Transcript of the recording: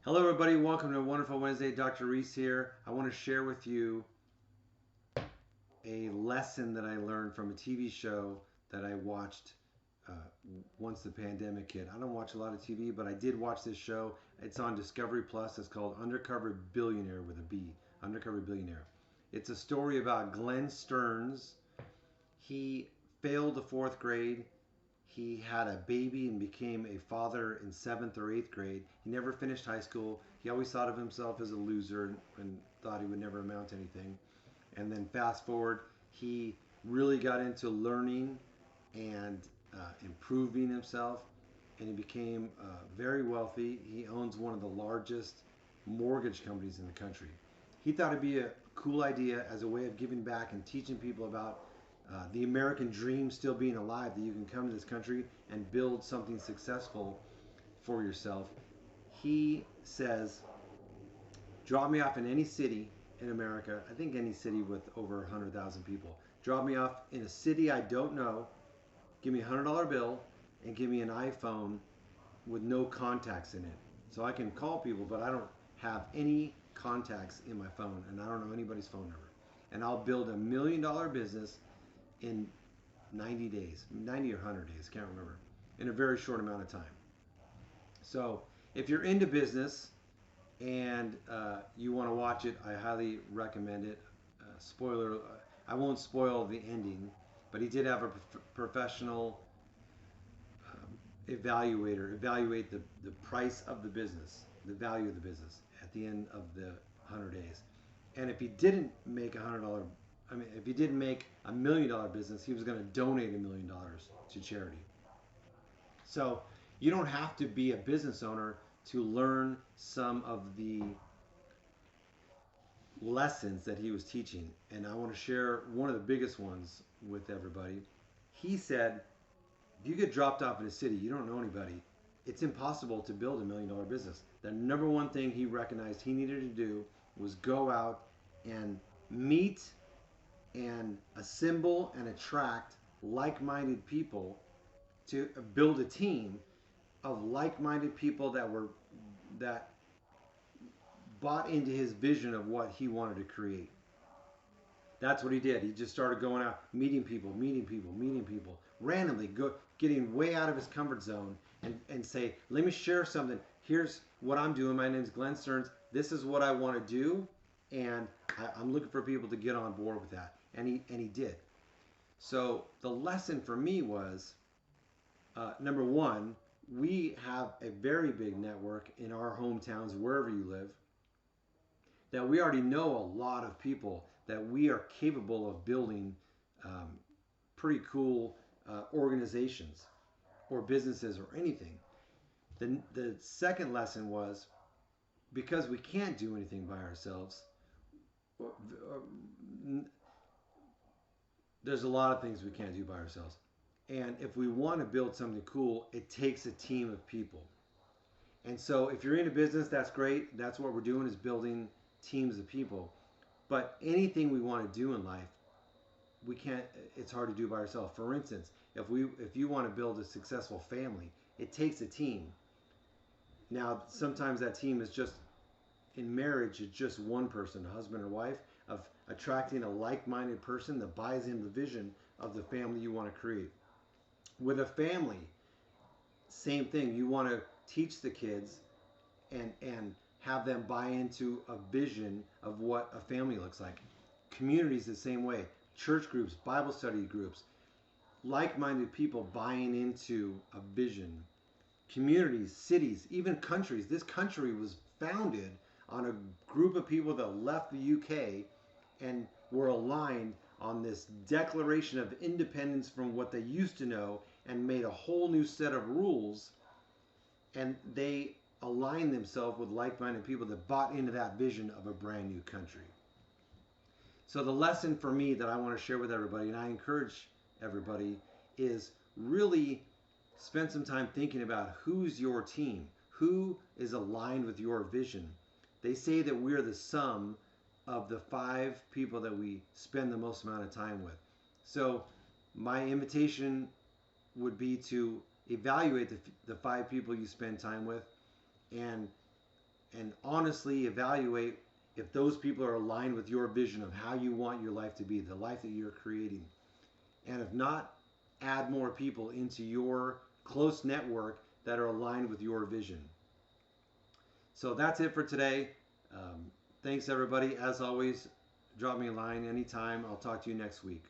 Hello, everybody. Welcome to Wonderful Wednesday. Dr. Reese here. I want to share with you a lesson that I learned from a TV show that I watched uh, once the pandemic hit. I don't watch a lot of TV, but I did watch this show. It's on Discovery Plus. It's called Undercover Billionaire with a B. Undercover Billionaire. It's a story about Glenn Stearns. He failed the fourth grade. He had a baby and became a father in seventh or eighth grade. He never finished high school. He always thought of himself as a loser and thought he would never amount to anything. And then fast forward, he really got into learning and improving himself, and he became very wealthy. He owns one of the largest mortgage companies in the country. He thought it'd be a cool idea as a way of giving back and teaching people about the American dream still being alive, that you can come to this country and build something successful for yourself. He says, drop me off in any city in America, I think any city with over 100,000 people. Drop me off in a city I don't know, give me a $100 bill, and give me an iPhone with no contacts in it. So I can call people, but I don't have any contacts in my phone, and I don't know anybody's phone number. And I'll build $1 million business in 90 days, 90 or 100 days, can't remember, in a very short amount of time. So if you're into business and you want to watch it, I highly recommend it. Spoiler, I won't spoil the ending, but he did have a professional evaluator evaluate the price of the business, the value of the business at the end of the 100 days. And if he didn't make $100, if he didn't make $1 million business, he was going to donate $1 million to charity. So you don't have to be a business owner to learn some of the lessons that he was teaching. And I want to share one of the biggest ones with everybody. He said, if you get dropped off in a city, you don't know anybody, it's impossible to build $1 million business. The number one thing he recognized he needed to do was go out and meet and assemble and attract like-minded people to build a team of like-minded people that bought into his vision of what he wanted to create. That's what he did. He just started going out, meeting people, meeting people, meeting people, randomly, getting way out of his comfort zone, and say, let me share something. Here's what I'm doing. My name is Glenn Stearns. This is what I want to do, and I'm looking for people to get on board with that. And he did. So the lesson for me was, number one, we have a very big network in our hometowns, wherever you live, that we already know a lot of people that we are capable of building um, pretty cool organizations or businesses or anything. The second lesson was, because we can't do anything by ourselves, there's a lot of things we can't do by ourselves. And if we want to build something cool, it takes a team of people. And so if you're in a business, that's great. That's what we're doing, is building teams of people. But anything we want to do in life, we can't, it's hard to do by ourselves. For instance, if you want to build a successful family, it takes a team. Now, sometimes that team is just, in marriage, it's just one person, a husband or wife, of attracting a like-minded person that buys into the vision of the family you want to create. With a family, same thing. You want to teach the kids and have them buy into a vision of what a family looks like. Communities the same way. Church groups, Bible study groups, like-minded people buying into a vision. Communities, cities, even countries. This country was founded on a group of people that left the UK and were aligned on this declaration of independence from what they used to know, and made a whole new set of rules, and they aligned themselves with like-minded people that bought into that vision of a brand new country. So the lesson for me that I want to share with everybody, and I encourage everybody, is really spend some time thinking about who's your team, who is aligned with your vision. They say that we're the sum of the 5 people that we spend the most amount of time with. So my invitation would be to evaluate the 5 people you spend time with, and and honestly evaluate if those people are aligned with your vision of how you want your life to be, the life that you're creating. And if not, add more people into your close network that are aligned with your vision. So that's it for today. Thanks, everybody. As always, drop me a line anytime. I'll talk to you next week.